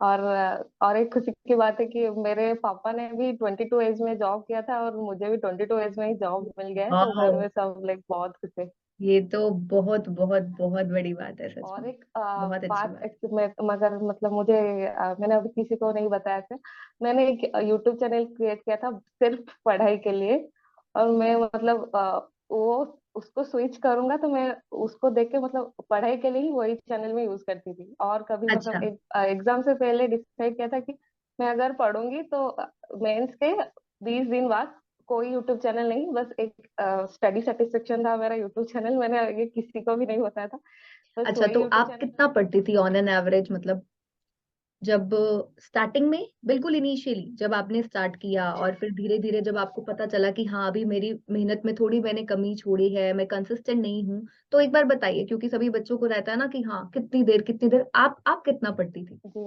और एक खुशी की बात है कि मेरे पापा ने भी 22 एज में जॉब किया था और मुझे भी 22 एज में ही जॉब मिल गया है, तो घर वाह, में सब लाइक बहुत खुश है। ये तो बहुत बहुत बहुत बड़ी बात है सच और में। एक बहुत अच्छी बात बात। मगर मतलब मुझे मैंने अभी किसी को नहीं बताया था। मैंने एक यूट्यूब चैनल क्रिएट किया था सिर्फ पढ़ाई के लिए। और मैं मतलब वो उसको स्विच करूंगा तो मैं उसको देख के मतलब पढ़ाई के लिए ही वही चैनल में यूज करती थी। और कभी मतलब अच्छा। एक एग्जाम से पहले डिसाइड किया था कि मैं अगर पढ़ूंगी तो मेंस के 20 दिन बाद कोई यूट्यूब चैनल नहीं, बस एक स्टडी सेटिस्फेक्शन था मेरा यूट्यूब चैनल। मैंने ये किसी को भी नहीं बताया था, बस अच्छा, वही तो यूट्यूब आप चैनल कितना मैंने। पढ़ती थी ऑन एन एवरेज, मतलब जब स्टार्टिंग में, बिल्कुल इनिशियली जब आपने स्टार्ट किया और फिर धीरे धीरे जब आपको पता चला कि हाँ अभी मेरी मेहनत में थोड़ी मैंने कमी छोड़ी है, मैं कंसिस्टेंट नहीं हूँ, तो एक बार बताइए, क्योंकि सभी बच्चों को रहता है ना कि हाँ कितनी देर आप कितना पढ़ती थी? जी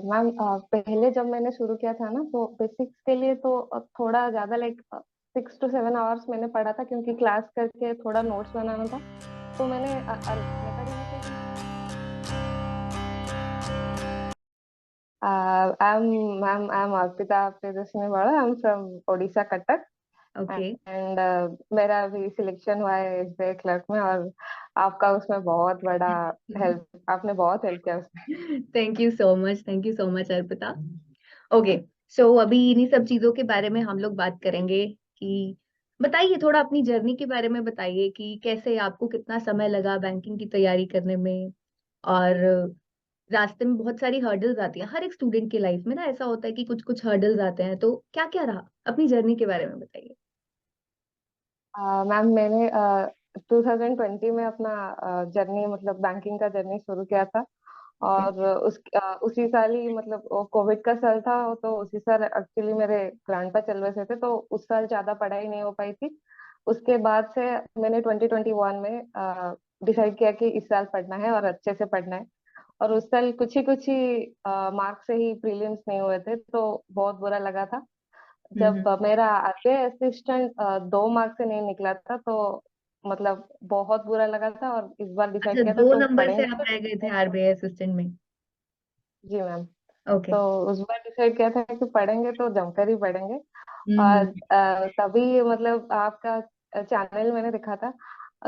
मैम, पहले जब मैंने शुरू किया था ना तो बेसिक्स के लिए तो थोड़ा ज्यादा लाइक 6 to 7 आवर्स मैंने पढ़ा था, क्योंकि क्लास करके थोड़ा नोट्स बनाना था। तो मैंने अनअकैडमी से ही आई एम अर्पिता प्रियदर्शनी वाला, I am from Odisha Cuttack. Okay. And मेरा भी सिलेक्शन हुआ है एसबीआई क्लर्क में। और आपका उसमें बहुत बड़ा हेल्प, आपने बहुत हेल्प किया उसमें। Thank you so much, thank you so much Arpita. Okay, so अभी इन्हीं सब चीजों के बारे में हम लोग बात करेंगे कि बताइए थोड़ा अपनी जर्नी के बारे में बताइए कि कैसे आपको कितना समय लगा बैंकिंग की तैयारी करने में। और रास्ते में बहुत सारी हर्डल्स आती हैं हर एक स्टूडेंट की लाइफ में ना, ऐसा होता है कि कुछ कुछ हर्डल्स आते हैं, तो क्या क्या रहा, अपनी जर्नी के बारे में बताइए। मैम मैंने 2020 में अपना जर्नी मतलब बैंकिंग का जर्नी शुरू किया था। ओके। और उसी साल ही मतलब कोविड का साल था, तो उसी साल एक्चुअली मेरे ग्रांड चल रहे थे, तो उस साल ज्यादा पढ़ाई नहीं हो पाई थी। उसके बाद से मैंने 2021 में डिसाइड किया कि इस साल पढ़ना है और अच्छे से पढ़ना है। और उस साल कुछ ही मार्क्स से ही प्रीलिम्स नहीं हुए थे, तो बहुत बुरा लगा था। जब हम्म। मेरा आरबीआई असिस्टेंट 2 मार्क्स से नहीं निकला था, तो मतलब बहुत बुरा लगा था। और इस बार अच्छा, डिसाइड किया था दो तो नंबर से पढ़ेंगे आप तो रह गए थे पढ़ेंगे। आरबीआई असिस्टेंट में? जी मैम। ओके। तो उस बार डिसाइड किया था कि पढ़ेंगे तो जमकर ही पढ़ेंगे। और हम्म। तभी मतलब आपका चैनल मैंने देखा था।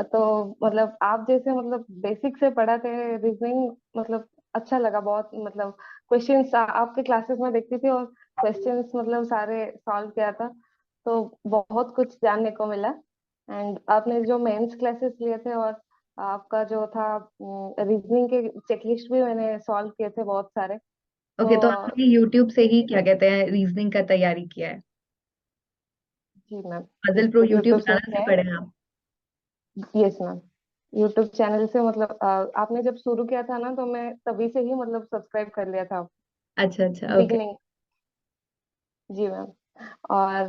तो मतलब आप जैसे मतलब बेसिक से पढ़ाते हैं रीजनिंग, मतलब अच्छा लगा बहुत। मतलब क्वेश्चंस आपके क्लासेस में देखती थी और क्वेश्चंस मतलब सारे सॉल्व किया था, तो बहुत कुछ जानने को मिला। एंड आपने जो मेंस क्लासेस लिए थे और आपका जो था रीजनिंग के चेकलिस्ट भी मैंने सॉल्व किए थे बहुत सारे। तो ओके, तो आपने यूट्यूब से ही क्या कहते हैं रीजनिंग का तैयारी किया है? जी ma'am, puzzle pro YouTube YouTube से चैनल किया से है। पढ़े हैं आप? यस मैम, यूट्यूब चैनल से मतलब आपने जब शुरू किया था ना तो मैं तभी से ही मतलब सब्सक्राइब कर लिया था अच्छा अच्छा, ओके। बिगनिंग। जी मैम। और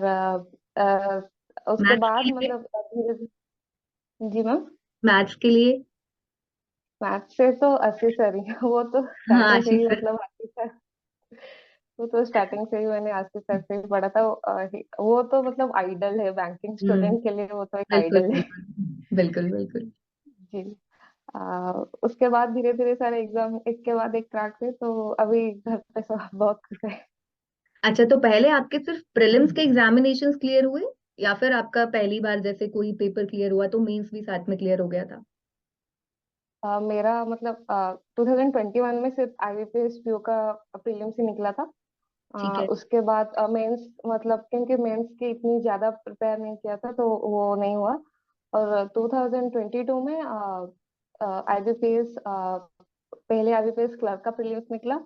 उसके मैथ्स के बाद लिए? मतलब धीरे जी मैम। मैथ्स के लिए? मैथ से तो अस्सी सर ही वो तो हाँ, स्टार्टिंग से आशीष ही सर। मतलब अस्सी सर। वो तो स्टार्टिंग से ही मैंने अस्सी सर से ही पढ़ा था। वो तो मतलब आइडल है बैंकिंग हम्म। स्टूडेंट के लिए, वो तो एक बिल्कुल आइडल है। बिल्कुल। बिल्कुल बिल्कुल। जी। उसके बाद धीरे धीरे सारे एग्जाम एक के बाद एक क्रैक हुए, तो अभी घर पे सब बहुत खुश है। अच्छा, तो पहले आपके सिर्फ प्रीलिम्स के एग्जामिनेशंस क्लियर हुए, या फिर आपका पहली बार जैसे कोई पेपर क्लियर हुआ तो मेंस भी साथ में क्लियर हो गया था? मेरा मतलब 2021 में सिर्फ आईबीपीएस पीओ का प्रीलिम्स ही निकला था। ठीक है। उसके बाद मेंस मतलब क्योंकि मेंस की इतनी ज्यादा प्रिपेयर नहीं किया था तो वो नहीं हुआ। और 2022 में आईबीपीएस पहले आईबीपीएस क्लर्क का प्रीलिम्स निकला,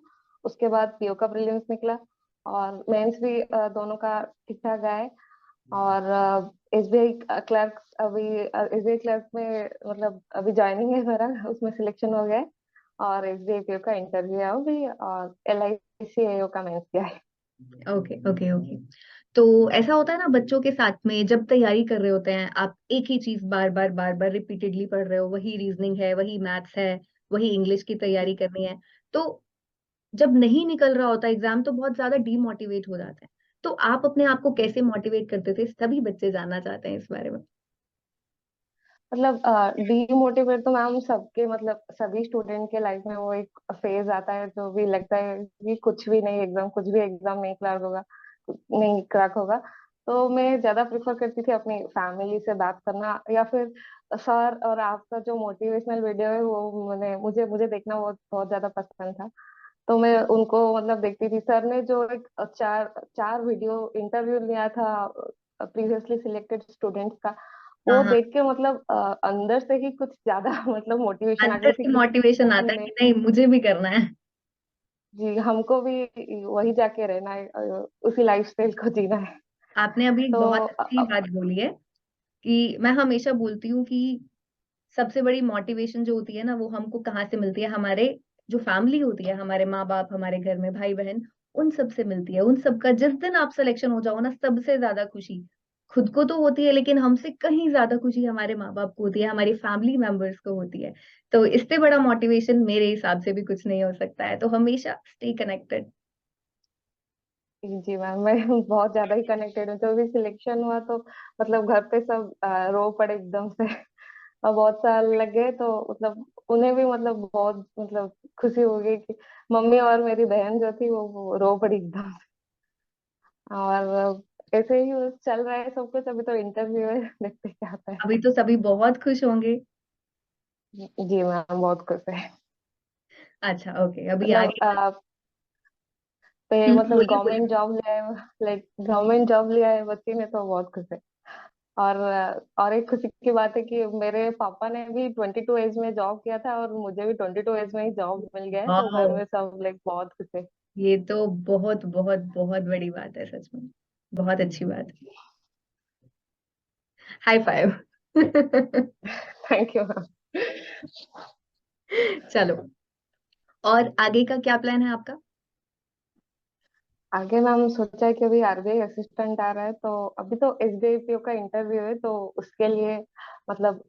उसके बाद पीओ का प्रीलिम्स निकला। और मेंस भी दोनों का ठीक ठाक गया है। और एसबीआई क्लर्क अभी एसबीआई क्लर्क में मतलब अभी ज्वाइनिंग है मेरा, उसमें सिलेक्शन हो गया है। और एसबीआई पीओ का इंटरव्यू है अभी, और एलआईसी एओ का मेंस किया है। Okay okay okay. तो ऐसा होता है ना बच्चों के साथ में, जब तैयारी कर रहे होते हैं आप एक ही चीज बार बार रिपीटेडली पढ़ रहे हो, वही रीजनिंग है, वही मैथ्स है, वही इंग्लिश की तैयारी करनी है, तो जब नहीं निकल रहा होता एग्जाम तो बहुत ज्यादा डीमोटिवेट हो जाते हैं। तो आप अपने आप को कैसे मोटिवेट करते थे, सभी बच्चे जानना चाहते हैं इस बारे में। मतलब डीमोटिवेट तो मैम सबके, मतलब सभी स्टूडेंट के लाइफ में वो एक फेज आता है जो भी लगता है कि कुछ भी नहीं, एग्जाम कुछ भी एग्जाम नहीं क्लियर होगा, नहीं क्रैक होगा। तो मैं ज्यादा प्रेफर करती थी अपनी फैमिली से बात करना, या फिर सर और आपका जो मोटिवेशनल वीडियो है वो मैंने मुझे मुझे देखना बहुत बहुत ज्यादा पसंद था। तो मैं उनको मतलब देखती थी। सर ने जो एक चार चार वीडियो इंटरव्यू लिया था प्रीवियसली सिलेक्टेड स्टूडेंट्स का, हाँ वो हाँ। देख के मतलब अंदर से ही कुछ ज्यादा मतलब मोटिवेशन आ अंदर गई थी से कि मोटिवेशन आता है नहीं, कि नहीं मुझे भी करना है। जी हमको भी वही जाके रहना है, उसी लाइफस्टाइल को जीना है। आपने अभी एक तो बहुत अच्छी बात बोली है कि मैं हमेशा बोलती हूँ कि सबसे बड़ी मोटिवेशन जो होती है ना, वो हमको कहाँ से मिलती है? हमारे जो फैमिली होती है, हमारे माँ बाप, हमारे घर में भाई बहन, उन सब से मिलती है। उन सब का जिस दिन आप सिलेक्शन हो जाओ ना, सबसे ज्यादा खुशी खुद को तो होती है, लेकिन हमसे कहीं ज्यादा खुशी हमारे माँ बाप को होती है, हमारी फैमिली मेंबर्स को होती है। तो इससे बड़ा मोटिवेशन मेरे हिसाब से भी कुछ नहीं हो सकता है। तो हमेशा स्टे कनेक्टेड। जी मैम, मैं बहुत ज्यादा ही कनेक्टेड हूँ। जब भी सिलेक्शन हुआ तो मतलब घर पे सब रो पड़े एकदम से। और बहुत साल लग गए तो मतलब उन्हें भी मतलब बहुत मतलब खुशी हो गई कि मम्मी और मेरी बहन जो थी वो रो पड़ी एकदम से। और ऐसे ही वो चल रहा है सब कुछ। अभी तो इंटरव्यू है, देखते क्या आता है। अभी तो सभी बहुत खुश होंगे। जी मैम, बहुत खुश है। अच्छा ओके, अभी मतलब आगे। पे मतलब बोलिए बोलिए। गवर्नमेंट जॉब लिया है, लाइक गवर्नमेंट जॉब लिया है बच्ची ने, तो बहुत खुश है। और एक खुशी की बात है कि मेरे पापा ने भी 22 एज में जॉब किया था और मुझे भी 22 एज में ही जॉब मिल गया है, तो वाह, घर में सब लाइक बहुत खुश है। ये तो बहुत बहुत बहुत बड़ी बात है सच में। बहुत अच्छी बात है। High five. Thank you ma'am. चलो, और आगे का क्या प्लान है आपका? आगे मैम सोचा है कि अभी आरबीआई असिस्टेंट आ रहा है, तो अभी तो एसबीआईपीओ का इंटरव्यू है, तो उसके लिए मतलब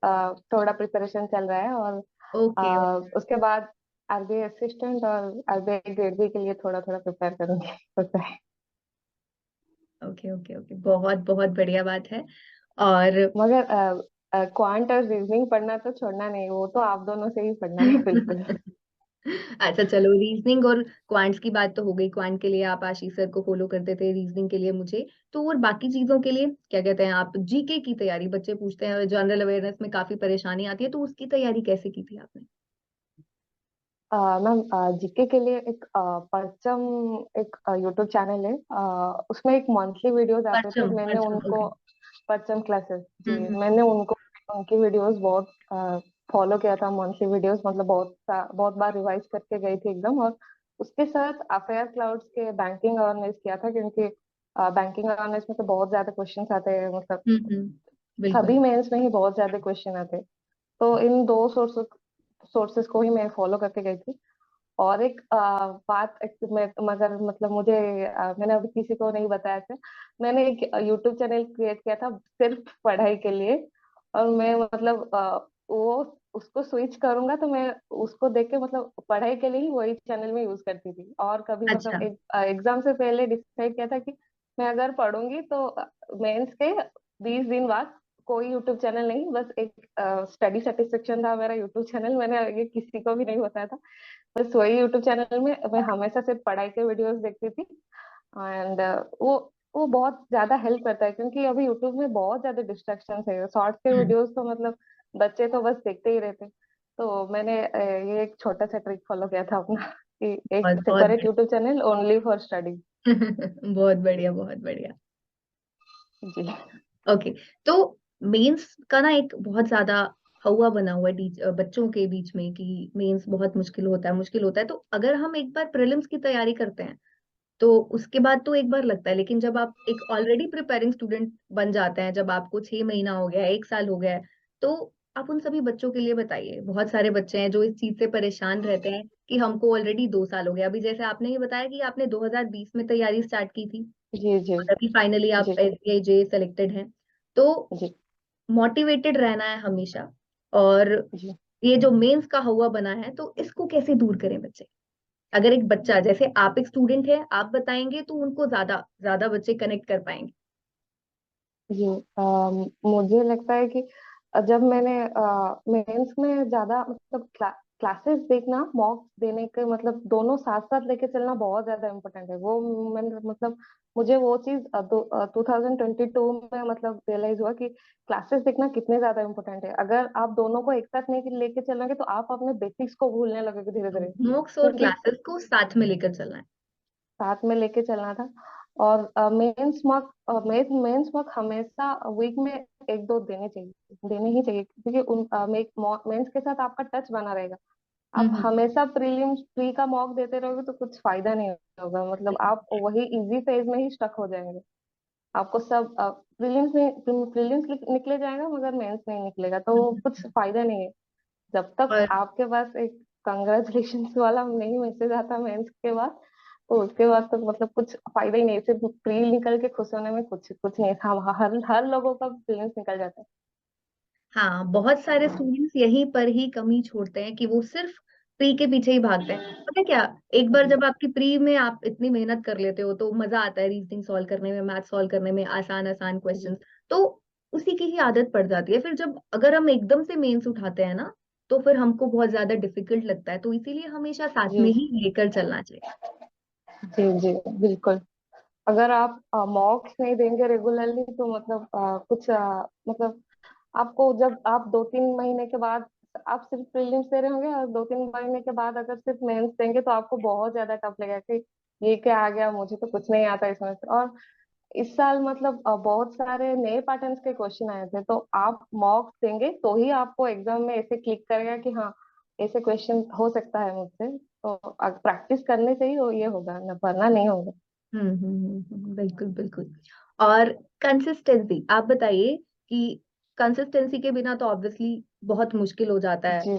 थोड़ा प्रिपरेशन चल रहा है। और ओके उसके बाद आरबीआई असिस्टेंट और आरबीआई ग्रेड बी के लिए थोड़ा थोड़ा प्रिपेयर करूंगी, सोचा है। ओके ओके ओके, बहुत बहुत बढ़िया बात है। और मगर क्वांट और रीजनिंग पढ़ना तो छोड़ना नहीं, वो तो आप दोनों से ही पढ़ना है बिल्कुल। अच्छा चलो, रीजनिंग और क्वांट्स की बात तो हो गई। क्वांट के लिए आप आशीष सर को फॉलो करते थे, रीजनिंग के लिए मुझे। तो और बाकी चीजों के लिए क्या कहते हैं, आप जीके की तैयारी, बच्चे पूछते हैं जनरल अवेयरनेस में काफी परेशानी आती है, तो उसकी तैयारी कैसे की थी आपने? मैम जीके के लिए एक परचम एक यूट्यूब चैनल है, उसमें एक मंथली वीडियोस आते थे, परचम मैंने परचम, उनको। ओके। परचम क्लासेस, जी हम्म। मैंने उनको उनकी वीडियोस बहुत फॉलो किया था। मंथली वीडियोस मतलब बहुत बार रिवाइज करके गई थी एकदम। और उसके साथ अफेयर क्लाउड्स के बैंकिंग अवेयरनेस किया था, क्योंकि बैंकिंग अवेयरनेस में तो बहुत ज्यादा क्वेश्चन आते हैं, मतलब बिल्कुल। सभी मेंस में ही बहुत ज्यादा क्वेश्चन आते हैं। तो इन दो सोर्सेस को ही मैं फॉलो करके गई थी। और एक बात मगर मतलब मुझे मैंने अभी किसी को नहीं बताया था। मैंने एक यूट्यूब चैनल क्रिएट किया था सिर्फ पढ़ाई के लिए। और मैं मतलब वो उसको स्विच करूंगा तो मैं उसको देख के मतलब पढ़ाई के लिए ही वही चैनल में यूज करती थी। और कभी अच्छा। मतलब एक एग्जाम से पहले डिसाइड किया था कि मैं अगर पढ़ूंगी तो मेंस के 20 दिन बाद कोई यूट्यूब चैनल नहीं, बस एक स्टडी सेटिस्फेक्शन था मेरा यूट्यूब चैनल। मैंने ये किसी को भी नहीं बताया था। बस वही यूट्यूब चैनल में मैं हमेशा सिर्फ पढ़ाई के वीडियोस देखती थी। एंड वो बहुत ज्यादा हेल्प करता है, क्योंकि अभी यूट्यूब में बहुत ज्यादा डिस्ट्रैक्शन है। शॉर्ट्स के हम्म, वीडियोस तो मतलब बच्चे तो बस देखते ही रहते। तो मैंने ये एक छोटा सा ट्रिक फॉलो किया था अपना कि एक बहुत बहुत separate YouTube channel only for study. बहुत बढ़िया, बहुत बढ़िया। जी। ओके। तो मेंस का ना एक बहुत ज्यादा हवा बना हुआ है बच्चों के बीच में कि मेंस बहुत मुश्किल होता है, मुश्किल होता है। तो अगर हम एक बार प्रीलिम्स की तैयारी करते हैं तो उसके बाद तो एक बार लगता है, लेकिन जब आप एक ऑलरेडी प्रिपेयरिंग स्टूडेंट बन जाते हैं, जब आपको 6 महीना हो गया है, 1 साल हो गया है, तो आप उन सभी बच्चों के लिए बताइए। बहुत सारे बच्चे हैं जो इस चीज से परेशान रहते हैं कि हमको ऑलरेडी 2 साल हो गया। अभी जैसे आपने ये बताया कि आपने 2020 में तैयारी स्टार्ट की थी जी जी और अभी फाइनली आप जी एसबीआई जे सेलेक्टेड हैं। तो जी मोटिवेटेड रहना है हमेशा। और जी ये जो मेंस का हवा बना है, तो इसको कैसे दूर करें बच्चे? अगर एक बच्चा, जैसे आप एक स्टूडेंट है, आप बताएंगे तो उनको ज्यादा ज्यादा बच्चे कनेक्ट कर पाएंगे। जी। मुझे लगता है कि जब मैंने मेंस में ज्यादा मतलब क्लासेस देखना, मॉक देने के मतलब दोनों साथ साथ लेके चलना बहुत ज्यादा इम्पोर्टेंट है। वो मैंने मतलब मुझे वो चीज 2022 में मतलब रियलाइज हुआ कि क्लासेस देखना कितने ज्यादा इम्पोर्टेंट है। अगर आप दोनों को एक साथ नहीं लेके चलोगे तो आप अपने बेसिक्स को भूलने लगोगे धीरे धीरे, नोट्स और क्योंकि क्लासेस को साथ में लेकर चलना है। साथ में लेके चलना था। और मेंस मार्क हमेशा वीक में एक दो देने ही चाहिए, क्योंकि उन मेंस के साथ आपका टच बना रहेगा। आप हम्म। हमेशा प्रीलिम्स प्री का मॉक देते रहोगे तो कुछ फायदा नहीं होगा, मतलब आप वही इजी फेज में ही स्टक हो जाएंगे। आपको सब प्रीलिम्स निकले जाएगा मगर मेंस नहीं निकलेगा तो कुछ फायदा नहीं है। जब तक और आपके पास एक कंग्रेचुलेशन वाला नहीं मैसेज आता मेंस के बाद, तो उसके बाद तो मतलब कुछ फायदा ही नहीं। सिर्फ प्री निकल के खुश होने में कुछ कुछ नहीं। हम हर हर लोगों का प्रीलिम्स निकल जाता है। हाँ, बहुत सारे स्टूडेंट्स यहीं पर ही कमी छोड़ते हैं कि वो सिर्फ प्री के पीछे ही भागते हैं। पता है क्या, एक बार जी जब आपकी प्री में आप इतनी मेहनत कर लेते हो तो मजा आता है रीजनिंग सॉल्व करने में, मैथ सॉल्व करने में, आसान आसान जी क्वेश्चंस। तो उसी की ही आदत पड़ जाती है। फिर जब अगर हम एकदम से मेंस उठाते हैं ना, तो फिर हमको बहुत ज्यादा डिफिकल्ट लगता है। तो इसीलिए हमेशा साथ में जी ही लेकर चलना चाहिए। जी जी बिल्कुल। अगर आप मॉक्स नहीं देंगे रेगुलरली तो मतलब कुछ मतलब आपको जब आप 2-3 महीने के बाद आप सिर्फ प्रीलिम्स दे रहे होंगे और 2-3 महीने के बाद अगर सिर्फ मेंस देंगे तो आपको बहुत ज्यादा टफ लगेगा कि ये क्या आ गया, मुझे तो कुछ नहीं आता इसमें से। और इस साल मतलब बहुत सारे नए पैटर्न्स के क्वेश्चन आए थे, तो आप मॉक्स देंगे तो ही आपको एग्जाम में ऐसे क्लिक करेगा कि हाँ ऐसे क्वेश्चन हो सकता है मुझसे। तो प्रैक्टिस करने से ही ये होगा, न वरना नहीं होगा। बिल्कुल बिल्कुल। और कंसिस्टेंसी आप बताइए कि कंसिस्टेंसी के बिना तो ऑब्वियसली बहुत मुश्किल हो जाता है। जी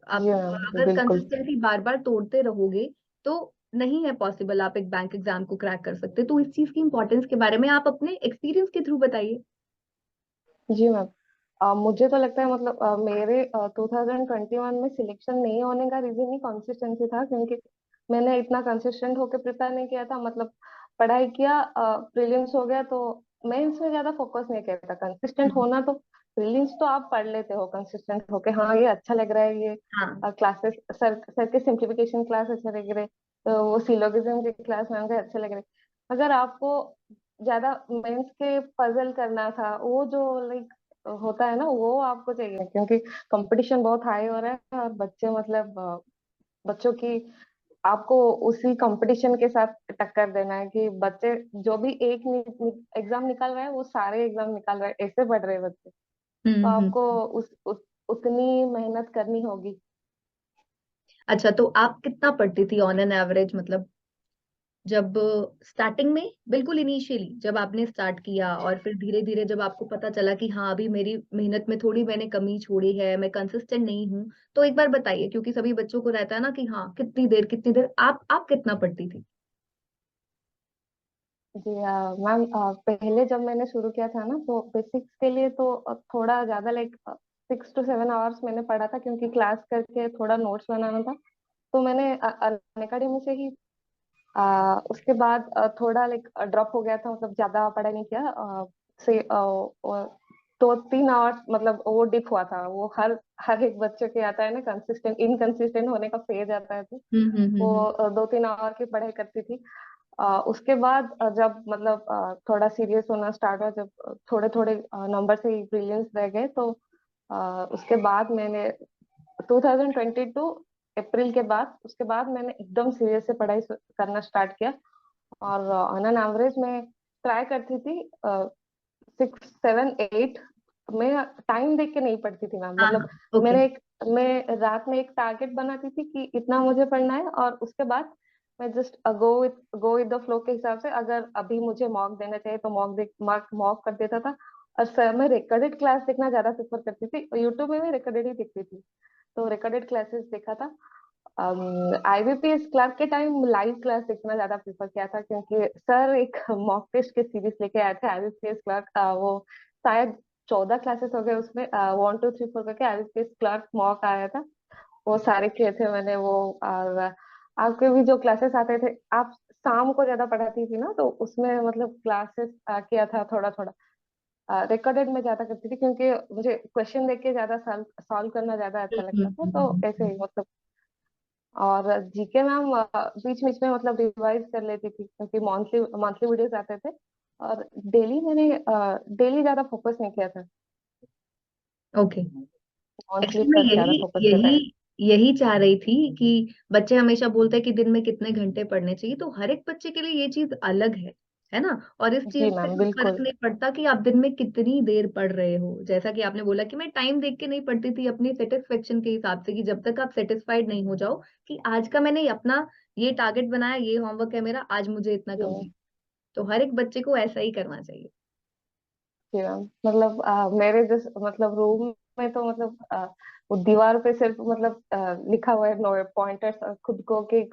आप जी मैम अगर बिल्कुल। कंसिस्टेंसी बार बार तोड़ते रहोगे तो नहीं है पॉसिबल आप एक बैंक एग्जाम को क्रैक कर सकते। तो इस चीज की इंपॉर्टेंस के बारे में आप अपने एक्सपीरियंस के थ्रू बताइए। जी मैम, मुझे तो लगता है मतलब मेरे 2021 में सिलेक्शन नहीं होने का रीजन ही कंसिस्टेंसी था, क्योंकि मैंने इतना कंसिस्टेंट होकर प्रिपेयर नहीं किया था। मतलब पढ़ाई किया, प्रीलिम्स हो गया तो मेंस में ज्यादा फोकस नहीं किया था। कंसिस्टेंट हम्म। होना तो प्रीलिम्स तो आप पढ़ लेते हो कंसिस्टेंट होके, हाँ ये अच्छा लग रहा है, ये हाँ। क्लासेस सर सर के सिंप्लीफिकेशन क्लास अच्छे लग रहे, तो वो सिलोगिज्म के क्लास मैम के अच्छे लग रहे। अगर आपको ज्यादा मेंस के पजल करना था, वो जो लाइक होता है ना, वो आपको चाहिए, क्योंकि कंपटीशन बहुत हाई हो रहा है और बच्चे मतलब बच्चों की आपको उसी कंपटीशन के साथ टक्कर देना है कि बच्चे जो भी एक एग्जाम निकाल रहे हैं वो सारे एग्जाम निकाल रहे हैं, ऐसे पढ़ रहे हैं बच्चे। तो हम्म। आपको उतनी मेहनत करनी होगी। अच्छा, तो आप कितना पढ़ती थी ऑन एन एवरेज, मतलब जब स्टार्टिंग में, बिल्कुल इनिशियली जब आपने स्टार्ट किया और फिर धीरे धीरे जब आपको पता चला कि हाँ अभी मेरी मेहनत में थोड़ी मैंने कमी छोड़ी है, मैं कंसिस्टेंट नहीं हूँ, तो एक बार बताइए, क्योंकि सभी बच्चों को रहता है ना कि हाँ कितनी देर आप कितना पढ़ती थी। जी मैम, पहले जब मैंने शुरू किया था ना तो बेसिक्स के लिए तो थोड़ा ज्यादा लाइक 6 to 7 आवर्स मैंने पढ़ा था, क्योंकि क्लास करके थोड़ा नोट्स बनाना था। तो मैंने अकेडमी से ही उसके बाद थोड़ा लाइक ड्रॉप हो गया था, मतलब ज्यादा पढ़ाई नहीं किया। से 2-3 आवर्स मतलब वो डिप हुआ था। वो हर हर एक बच्चे के आता है ना, कंसिस्टेंट इनकंसिस्टेंट होने का फेज आता है, तो वो हम्म। 2-3 आवर की पढ़ाई करती थी। उसके बाद जब मतलब थोड़ा सीरियस होना स्टार्ट हुआ, जब थोड़े थोड़े नंबर से प्रीलिम्स रह गए, तो उसके बाद मैंने 2022 अप्रैल के बाद उसके बाद मैंने एकदम सीरियस से पढ़ाई करना स्टार्ट किया। और ऑन एन एवरेज मैं ट्राई करती थी 6-7-8 में। टाइम देख के नहीं पढ़ती थी मैम, हाँ मतलब हाँ। ओके। मैं रात में एक टारगेट बनाती थी कि इतना मुझे पढ़ना है, और उसके बाद मैं just go with the flow के हिसाब से अगर अभी मुझे मॉक देना चाहिए तो मॉक कर देता था। और सर मैं रिकॉर्डेड क्लास देखना ज्यादा प्रेफर करती थी, यूट्यूब में भी रिकॉर्डेड ही देखती थी, तो रिकॉर्डेड क्लासेस देखा था। आईबीपीएस क्लार्क के टाइम लाइव क्लास देखना ज्यादा प्रेफर किया था, क्योंकि सर एक मॉक टेस्ट के सीरीज लेके आए थे आईबीपीएस क्लार्क। वो शायद 14 क्लासेस हो गए उसमें, 1 2 3 4 करके आईबीपीएस क्लार्क मॉक आया था। वो सारे किए थे मैंने वो। और आपके भी जो क्लासेस आते थे, आप शाम को ज्यादा पढ़ाती थी ना, तो उसमें मतलब क्लासेस किया था थोड़ा थोड़ा। रिकॉर्डेड में ज्यादा करती थी, क्योंकि मुझे क्वेश्चन देख के ज्यादा सॉल्व करना ज्यादा अच्छा लगता था, तो ऐसे ही मतलब। और जीके मैम बीच बीच में मतलब रिवाइज कर लेती थी, क्योंकि मंथली मंथली वीडियोस आते थे। और डेली मैंने डेली ज्यादा फोकस नहीं किया था, ओके। मंथली एक्चुअली मैं पर ज्यादा यही फोकस किया यही था। यही चाह रही थी कि बच्चे हमेशा बोलते हैं कि दिन में कितने घंटे पढ़ने चाहिए, तो हर एक बच्चे के लिए ये चीज अलग है ना। और इस जी चीज से मैम कोई फर्क बिल्कुल। नहीं पड़ता कि आप दिन में कितनी देर पढ़ रहे हो। जैसा कि आपने बोला कि मैं टाइम देख के नहीं पढ़ती थी, अपनी सेटिस्फेक्शन के हिसाब से, कि जब तक आप सेटिस्फाइड नहीं हो जाओ कि आज का मैंने अपना ये टारगेट बनाया, ये होमवर्क है मेरा, आज मुझे इतना जी कंप्लीट। तो हर एक बच्चे को ऐसा ही करना चाहिए। जी मैम, मतलब मेरे जिस मतलब रूम में तो मतलब वो दीवार पे सिर्फ मतलब लिखा हुआ है नो पॉइंटर्स खुद को कि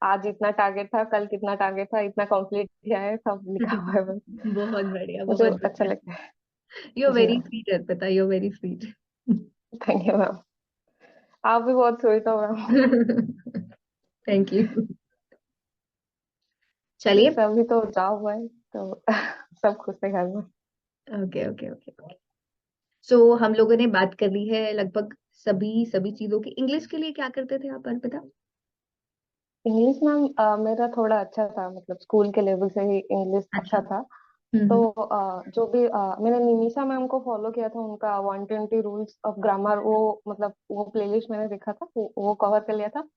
आज इतना टारगेट था, कल कितना टारगेट था, इतना कंप्लीट किया है, सब लिखा हुआ है बस। बहुत बढ़िया, मुझे बहुत अच्छा बढ़िया। लगता है। यू आर जी very ma'am. Sweet Arpita, you are very sweet. Thank you ma'am. आप भी बहुत स्वीट हो मैम। Thank you. चलिए। बस अभी तो जॉब हुआ है तो सब खुश है घर में। Okay okay okay okay. So हम लोगों ने बात कर ली है लगभग सभी सभी चीजों की। इंग्लिश के लिए क्या करते थे आप अर्पिता? इंग्लिश मैम मेरा थोड़ा अच्छा था, मतलब स्कूल के लेवल से ही इंग्लिश अच्छा। अच्छा था। तो हम्म। जो भी मैंने निमिषा मैम को फॉलो किया था, उनका 120 रूल्स ऑफ ग्रामर, वो मतलब वो प्लेलिस्ट मैंने देखा था, वो कवर कर लिया था।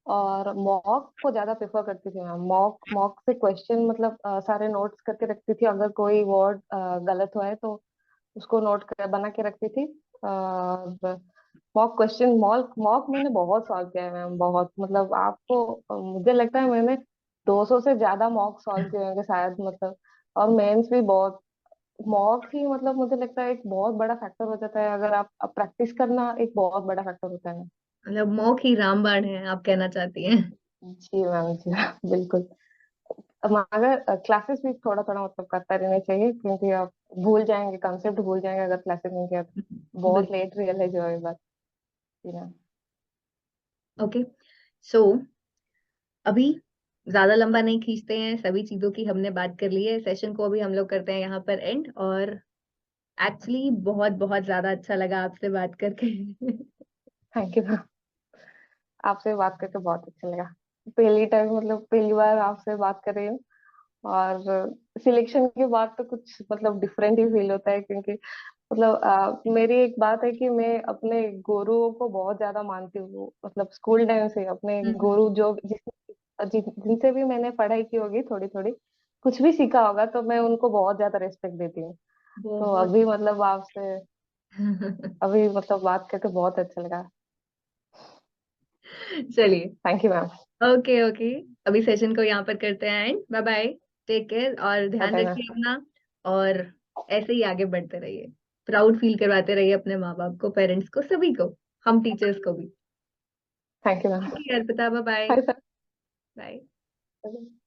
और मॉक को ज्यादा प्रेफर करती थी मैम। मॉक मॉक से क्वेश्चन मतलब सारे नोट्स करके रखती थी, अगर कोई वर्ड गलत हुआ है तो उसको बना के रखती थी। मॉक क्वेश्चन मॉक मॉक मैंने बहुत सॉल्व किया है मैम, बहुत मतलब आपको मुझे लगता है मैंने 200 से ज्यादा मॉक सॉल्व किए होंगे शायद, मतलब। और मेंस भी बहुत। मॉक ही मतलब मुझे लगता है एक बहुत बड़ा फैक्टर हो जाता है, अगर आप प्रैक्टिस करना एक बहुत बड़ा फैक्टर होता है। मतलब मौक ही रामबाण है, आप कहना चाहती हैं? जी मैम, जी मैम, बिल्कुल। मगर क्लासेस भी थोड़ा थोड़ा मतलब करता रहना चाहिए, क्योंकि आप भूल जाएंगे, कंसेप्ट भूल जाएंगे अगर क्लासेस नहीं किया तो। बहुत बिल्कुल। लेट रियलाइज हुआ ये बात। जी मैम। ओके। सो अभी ज्यादा लंबा नहीं खींचते हैं, सभी चीजों की हमने बात कर ली है। सेशन को अभी हम लोग करते हैं यहाँ पर एंड। और एक्चुअली बहुत बहुत ज्यादा अच्छा लगा आपसे बात करके। Thank you ma'am. आपसे बात करके बहुत अच्छा लगा। पहली टाइम मतलब पहली बार आपसे बात कर रही हूँ। और सिलेक्शन के बाद तो कुछ मतलब डिफरेंट ही फील होता है, क्योंकि मतलब मेरी एक बात है कि मैं अपने गुरुओं को बहुत ज्यादा मानती हूँ, मतलब स्कूल टाइम से अपने गुरु जो जिनसे भी मैंने पढ़ाई की होगी थोड़ी थोड़ी, कुछ भी सीखा होगा, तो मैं उनको बहुत ज्यादा रिस्पेक्ट देती हूँ। तो बहुत। अभी मतलब आपसे अभी मतलब बात करके बहुत अच्छा लगा। चलिए। Thank you ma'am. Okay okay. अभी सेशन को यहाँ पर करते हैं end. Bye bye. Take care और बाय ध्यान बाय रखिए मैम। अपना। और ऐसे ही आगे बढ़ते रहिए। प्राउड फील करवाते रहिए अपने माँ बाप को, पेरेंट्स को, सभी को, हम टीचर्स को भी। Thank you ma'am. ठीक है Arpita, bye bye. Bye bye. Bye.